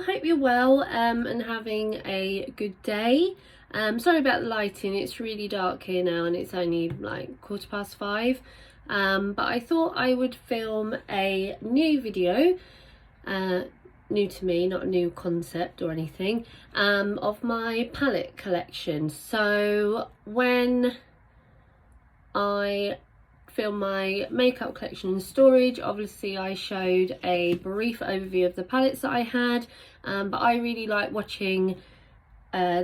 hope you're well and having a good day. Sorry about the lighting, it's really dark here now and it's only like 5:15. But I thought I would film a new video, new to me, not a new concept or anything, of my palette collection. So when I film my makeup collection and storage, obviously I showed a brief overview of the palettes that I had, but I really like watching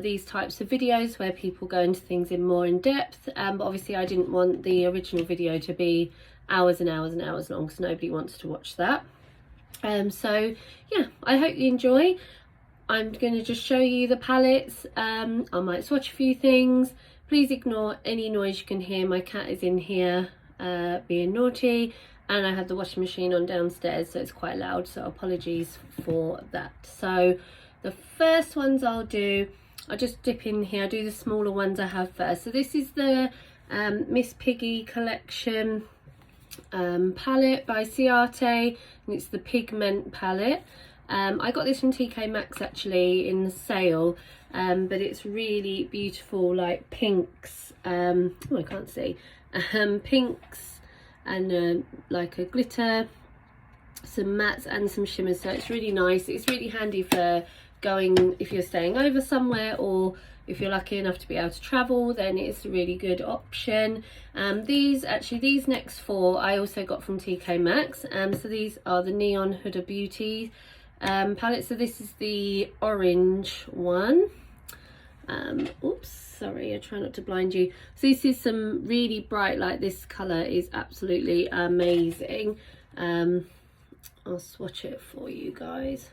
these types of videos where people go into things in more in depth, but obviously I didn't want the original video to be hours and hours and hours long because nobody wants to watch that. So yeah, I hope you enjoy. I'm going to just show you the palettes. I might swatch a few things. Please ignore any noise you can hear. My cat is in here being naughty, and I have the washing machine on downstairs, so it's quite loud, so apologies for that. So the first ones I'll just dip in here. I'll do the smaller ones I have first. So this is the Miss Piggy collection palette by Ciate, and it's the pigment palette. I got this from TK Maxx actually in the sale, but it's really beautiful, like pinks, oh I can't see, pinks and like a glitter, some mattes and some shimmers, so it's really nice. It's really handy for going, if you're staying over somewhere, or if you're lucky enough to be able to travel, then it's a really good option. These next four I also got from TK Maxx. So these are the Neon Huda Beauty palette. So this is the orange one. Oops, sorry, I try not to blind you. So this is some really bright, like this colour is absolutely amazing. I'll swatch it for you guys.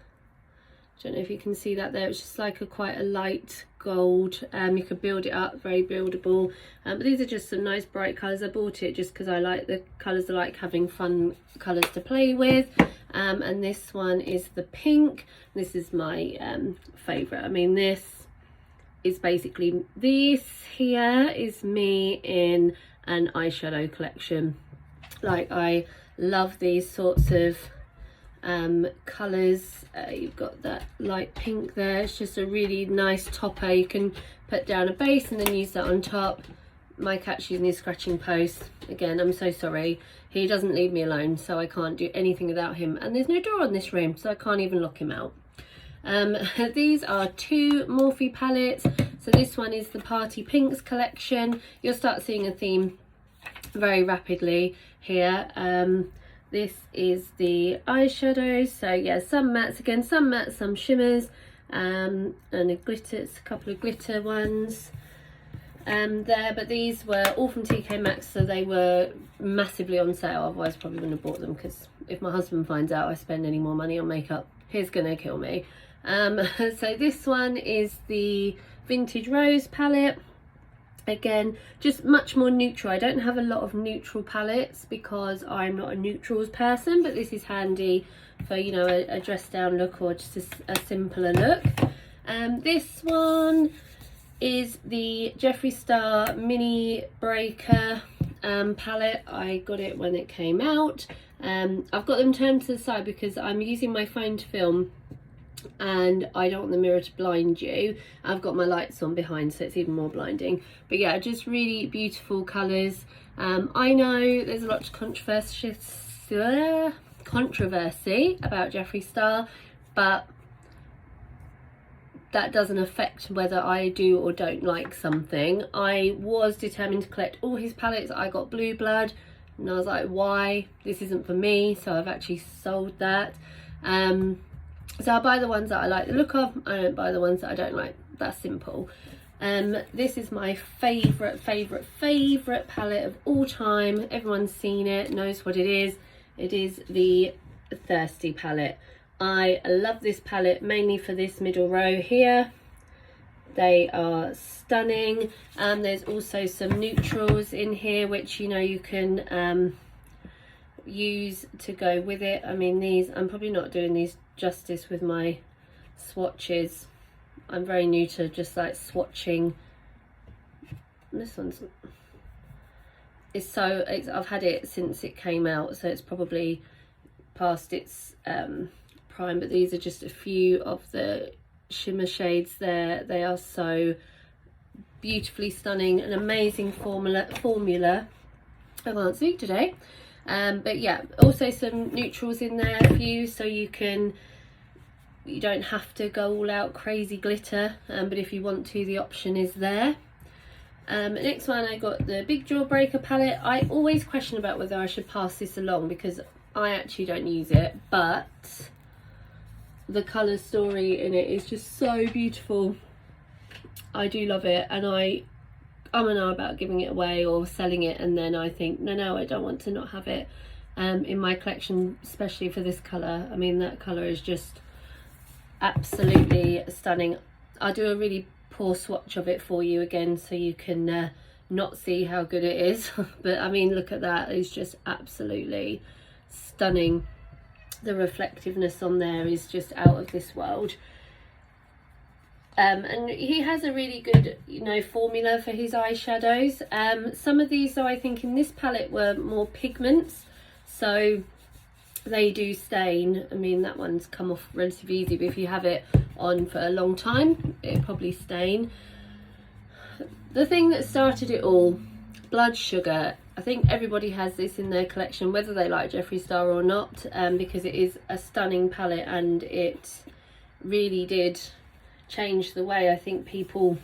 Don't know if you can see that there. It's just like quite a light gold. You could build it up, very buildable. But these are just some nice bright colours. I bought it just because I like the colours. I like having fun colours to play with. And this one is the pink. This is my favourite. I mean, this is basically, this here is me in an eyeshadow collection. Like, I love these sorts of colours. You've got that light pink there. It's just a really nice topper. You can put down a base and then use that on top. My cat's using his scratching post. Again, I'm so sorry. He doesn't leave me alone, so I can't do anything without him. And there's no door on this room, so I can't even lock him out. These are two Morphe palettes. So this one is the Party Pinks collection. You'll start seeing a theme very rapidly here. This is the eyeshadows. So yeah, some mattes again, some mattes, some shimmers, and a glitter, it's a couple of glitter ones there. But these were all from TK Maxx, so they were massively on sale. Otherwise probably wouldn't have bought them, because if my husband finds out I spend any more money on makeup, he's gonna kill me. So this one is the Vintage Rose palette. Again, just much more neutral. I don't have a lot of neutral palettes because I'm not a neutrals person, but this is handy for, you know, a dressed down look or just a simpler look. This one is the Jeffree Star Mini Breaker palette. I got it when it came out. I've got them turned to the side because I'm using my phone to film and I don't want the mirror to blind you. I've got my lights on behind, so it's even more blinding. But yeah, just really beautiful colours. I know there's a lot of controversy about Jeffree Star, but that doesn't affect whether I do or don't like something. I was determined to collect all his palettes. I got Blue Blood and I was like, why? This isn't for me, so I've actually sold that. So I buy the ones that I like the look of. I don't buy the ones that I don't like. That's simple. This is my favourite palette of all time. Everyone's seen it, knows what it is. It is the Thirsty palette. I love this palette mainly for this middle row here. They are stunning. There's also some neutrals in here, which, you know, you can use to go with it. I mean, these, I'm probably not doing these justice with my swatches. I'm very new to just like swatching. This one's, I've had it since it came out, so it's probably past its prime, but these are just a few of the shimmer shades there. They are so beautifully stunning, an amazing formula. I can't speak today. But yeah, also some neutrals in there for you, so you don't have to go all out crazy glitter, but if you want to, the option is there. Next one, I got the Big Jawbreaker palette. I always question about whether I should pass this along because I actually don't use it, but the colour story in it is just so beautiful. I do love it, and I'm an about giving it away or selling it, and then I think no, I don't want to not have it in my collection, especially for this colour. I mean, that colour is just absolutely stunning. I'll do a really poor swatch of it for you again so you can not see how good it is. But I mean, look at that, it's just absolutely stunning. The reflectiveness on there is just out of this world. And he has a really good, you know, formula for his eyeshadows. Some of these, though, I think in this palette were more pigments, so they do stain. I mean, that one's come off relatively easy, but if you have it on for a long time, it'll probably stain. The thing that started it all, Blood Sugar. I think everybody has this in their collection, whether they like Jeffree Star or not, because it is a stunning palette, and it really did change the way I think people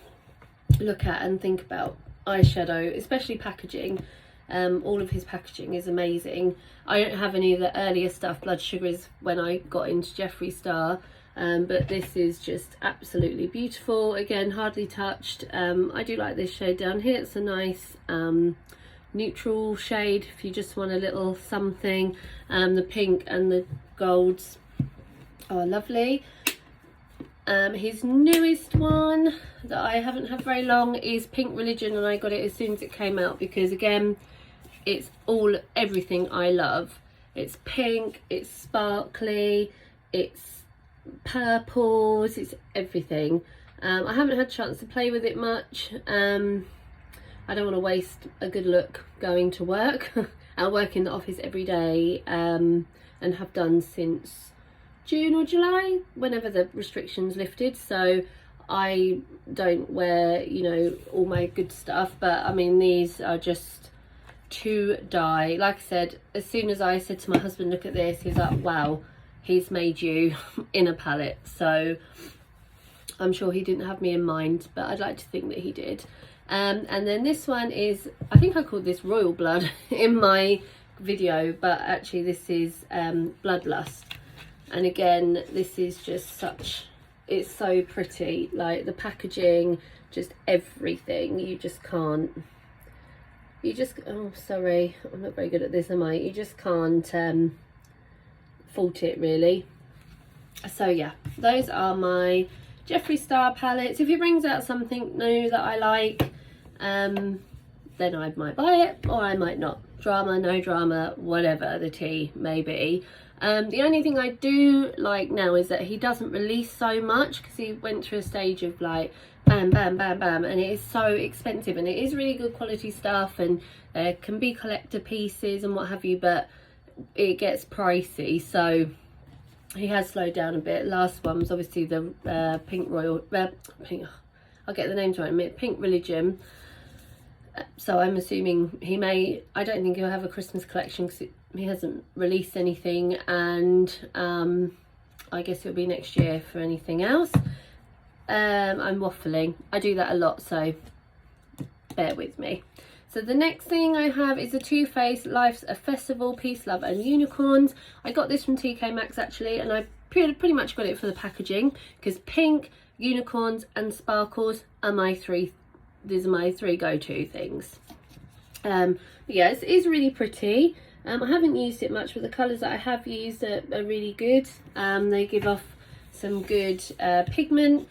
look at and think about eyeshadow, especially packaging. All of his packaging is amazing. I don't have any of the earlier stuff. Blood Sugar is when I got into Jeffree Star, but this is just absolutely beautiful. Again, hardly touched. I do like this shade down here. It's a nice neutral shade if you just want a little something. The pink and the golds are lovely. His newest one that I haven't had very long is Pink Religion, and I got it as soon as it came out because, again, it's everything I love. It's pink, it's sparkly, it's purples, it's everything. I haven't had a chance to play with it much. I don't want to waste a good look going to work. I work in the office every day, and have done since June or July, whenever the restrictions lifted, so I don't wear, you know, all my good stuff. But I mean, these are just to die. Like I said, as soon as I said to my husband, look at this, he's like, wow, he's made you in a palette. So I'm sure he didn't have me in mind, but I'd like to think that he did. And then this one is, I think I called this Royal Blood in my video, but actually this is Bloodlust. And again, this is just it's so pretty, like the packaging, just everything. You just can't, oh sorry, I'm not very good at this, am I? You just can't fault it, really. So yeah, those are my Jeffree Star palettes. If he brings out something new that I like, then I might buy it, or I might not. Drama, no drama, whatever the tea may be. The only thing I do like now is that he doesn't release so much, because he went through a stage of like bam, bam, bam, bam, and it is so expensive, and it is really good quality stuff, and there can be collector pieces and what have you, but it gets pricey, so he has slowed down a bit. Last one was obviously the Pink I'll get the names right, Pink Religion. So I'm assuming I don't think he'll have a Christmas collection because he hasn't released anything, and I guess it'll be next year for anything else. I'm waffling, I do that a lot, so bear with me. So the next thing I have is a TwoFace Life's a Festival, Peace, Love and Unicorns. I got this from TK Maxx actually, and I pretty much got it for the packaging, because pink, unicorns and sparkles are my three. These are my three go-to things. But yeah, it is really pretty. I haven't used it much, but the colours that I have used are really good. They give off some good pigment.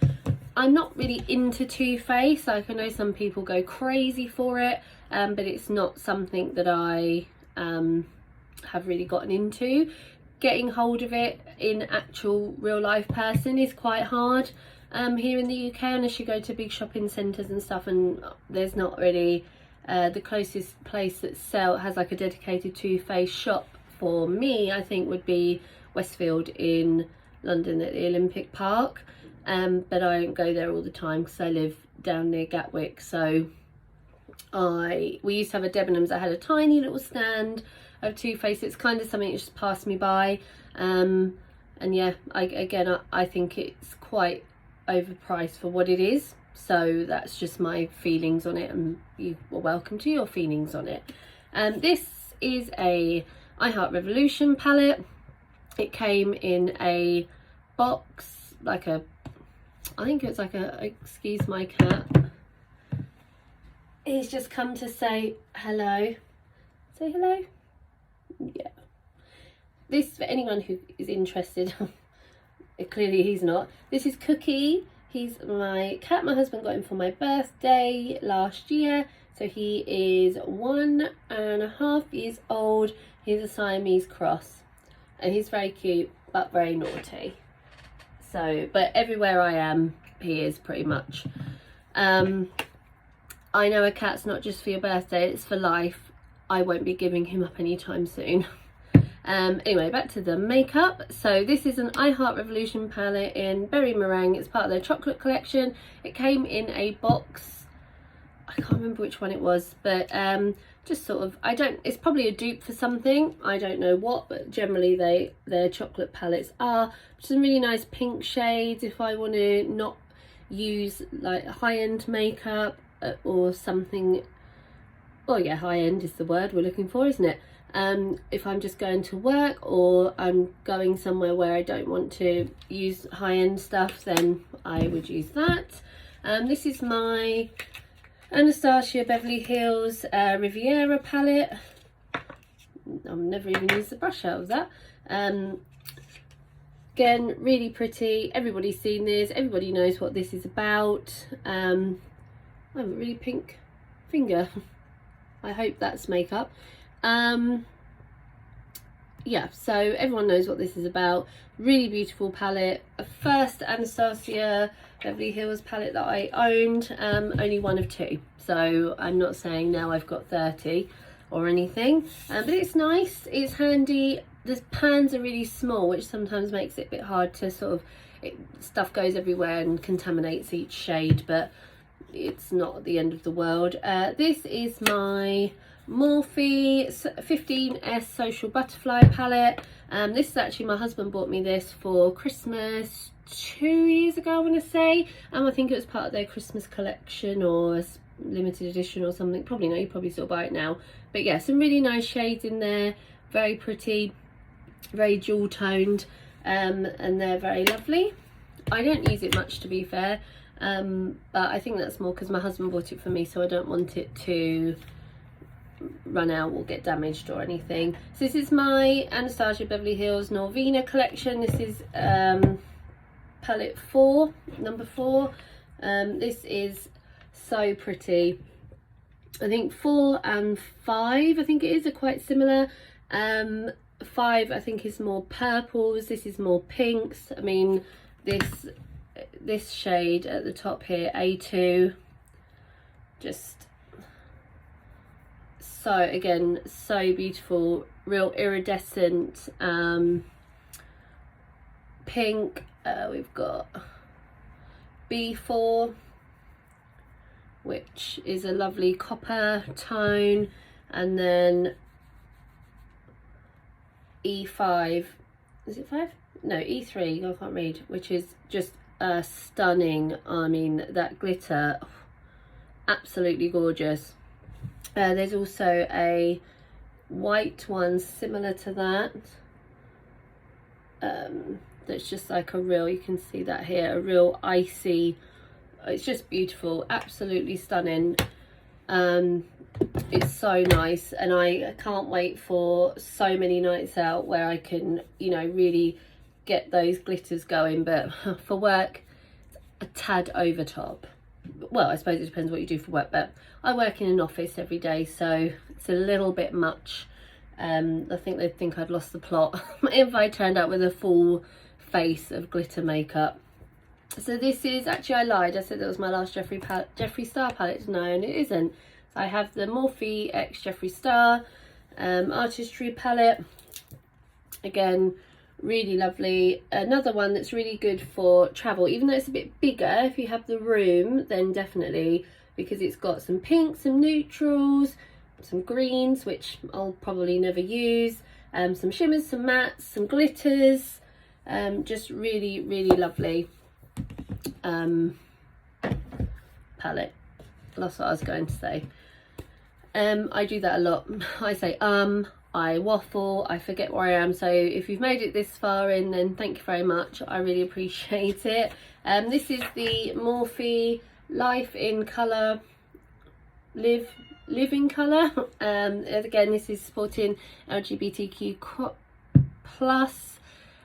I'm not really into TwoFace. Like, I know some people go crazy for it, but it's not something that I have really gotten into. Getting hold of it in actual real life person is quite hard here in the UK, unless you go to big shopping centres and stuff, and there's not really the closest place that has like a dedicated TwoFace shop for me, I think, would be Westfield in London at the Olympic Park, but I don't go there all the time because I live down near Gatwick. So we used to have a Debenhams that had a tiny little stand of TwoFace. It's kind of something that just passed me by, and yeah, I think it's quite overpriced for what it is. So that's just my feelings on it, and you are welcome to your feelings on it. This is a I Heart Revolution palette. It came in a box, like a, I think it's like a, excuse my cat, he's just come to say hello. Say hello. Yeah. This, for anyone who is interested, clearly he's not. This is Cookie. He's my cat. My husband got him for my birthday last year. So he is 1.5 years old. He's a Siamese cross. And he's very cute, but very naughty. So, but everywhere I am, he is pretty much. I know a cat's not just for your birthday, it's for life. I won't be giving him up anytime soon. Anyway, back to the makeup. So this is an I Heart Revolution palette in Berry Meringue. It's part of their chocolate collection. It came in a box. I can't remember which one it was, but just sort of, it's probably a dupe for something. I don't know what, but generally their chocolate palettes are. Some really nice pink shades if I want to not use like high-end makeup or something. Oh yeah, high-end is the word we're looking for, isn't it? If I'm just going to work or I'm going somewhere where I don't want to use high-end stuff, then I would use that. This is my Anastasia Beverly Hills Riviera palette. I've never even used the brush out of that. Again, really pretty. Everybody's seen this. Everybody knows what this is about. I have a really pink finger. I hope that's makeup. Yeah, so everyone knows what this is about. Really beautiful palette. A first Anastasia Beverly Hills palette that I owned, only one of two. So I'm not saying now I've got 30 or anything, but it's nice, it's handy. The pans are really small, which sometimes makes it a bit hard to sort of, stuff goes everywhere and contaminates each shade, but it's not the end of the world. This is my Morphe 15S Social Butterfly palette. This is actually, my husband bought me this for Christmas 2 years ago, I want to say. I think it was part of their Christmas collection or a limited edition or something. Probably not, you probably still buy it now. But yeah, some really nice shades in there. Very pretty, very jewel toned, and they're very lovely. I don't use it much, to be fair, but I think that's more because my husband bought it for me, so I don't want it to run out or get damaged or anything. So this is my Anastasia Beverly Hills Norvina collection. This is palette 4, number 4. This is so pretty. I think 4 and 5, I think it is, are quite similar. 5 I think is more purples, this is more pinks. I mean, this shade at the top here, A2, just so, again, so beautiful, real iridescent pink. We've got B4, which is a lovely copper tone, and then E5, is it 5? No, E3, I can't read, which is just stunning. I mean, that glitter, absolutely gorgeous. There's also a white one similar to that, that's just like a real, you can see that here, a real icy, it's just beautiful, absolutely stunning. It's so nice, and I can't wait for so many nights out where I can, you know, really get those glitters going. But for work, it's a tad over top. Well, I suppose it depends what you do for work, but I work in an office every day, so it's a little bit much. I think they'd think I'd lost the plot if I turned out with a full face of glitter makeup. So this is, actually I lied, I said that was my last Jeffree Star palette. No, and it isn't. I have the Morphe x Jeffree Star artistry palette. Again, really lovely. Another one that's really good for travel, even though it's a bit bigger. If you have the room, then definitely, because it's got some pinks, some neutrals, some greens, which I'll probably never use, some shimmers, some mattes, some glitters, just really, really lovely palette. That's what I was going to say. I do that a lot. I say I waffle, I forget where I am. So if you've made it this far in, then thank you very much. I really appreciate it. This is the Morphe Life in Colour, Live in Colour. Again, this is supporting LGBTQ plus.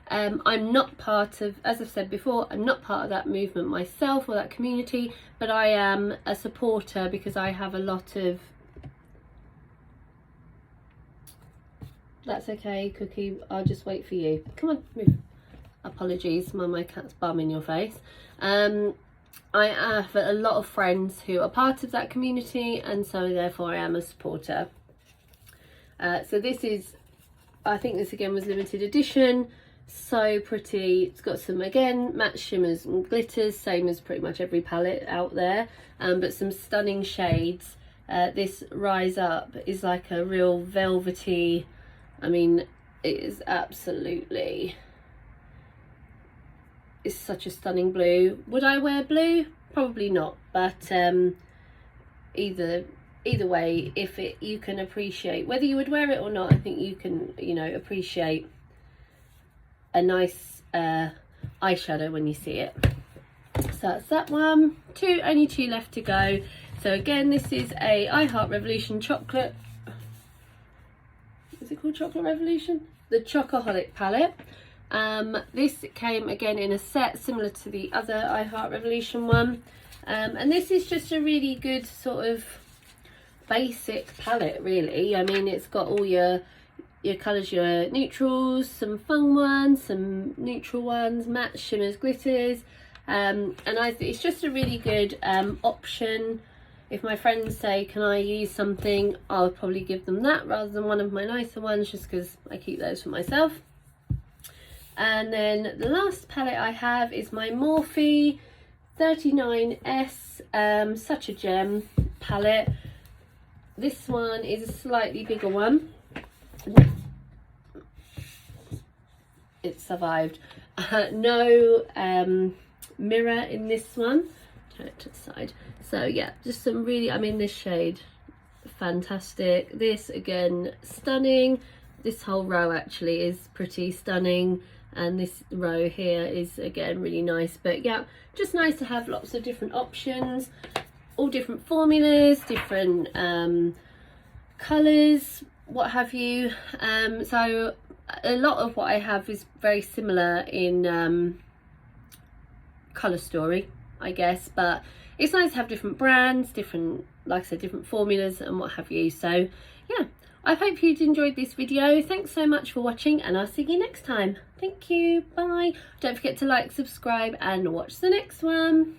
I'm not part of, as I've said before, I'm not part of that movement myself or that community, but I am a supporter because I have a lot of... That's okay, Cookie, I'll just wait for you. Come on, move. Apologies, my cat's bum in your face. I have a lot of friends who are part of that community, and so therefore I am a supporter. So this is, I think this again was limited edition. So pretty. It's got some, again, matte shimmers and glitters, same as pretty much every palette out there, but some stunning shades. This Rise Up is like a real velvety, I mean, it is absolutely, it's such a stunning blue. Would I wear blue? Probably not, but either way, if you can appreciate, whether you would wear it or not, I think you can, you know, appreciate a nice eyeshadow when you see it. So that's that one. Only two left to go. So again, this is a I Heart Revolution chocolate. Is it called Chocolate Revolution? The Chocoholic palette. This came again in a set similar to the other I Heart Revolution one. And this is just a really good sort of basic palette, really. I mean, it's got all your colours, your neutrals, some fun ones, some neutral ones, matte, shimmers, glitters. And it's just a really good option. If my friends say, can I use something, I'll probably give them that rather than one of my nicer ones, just because I keep those for myself. And then the last palette I have is my Morphe 39S, such a gem palette. This one is a slightly bigger one. It survived. No mirror in this one. Turn it to the side. So yeah, just some really, I mean, this shade, fantastic. This again, stunning. This whole row actually is pretty stunning, and this row here is again really nice. But yeah, just nice to have lots of different options, all different formulas, different colours, what have you. So a lot of what I have is very similar in colour story, I guess, but it's nice to have different brands, different, like I said, different formulas and what have you. So yeah, I hope you'd enjoyed this video. Thanks so much for watching, and I'll see you next time. Thank you, bye. Don't forget to like, subscribe and watch the next one.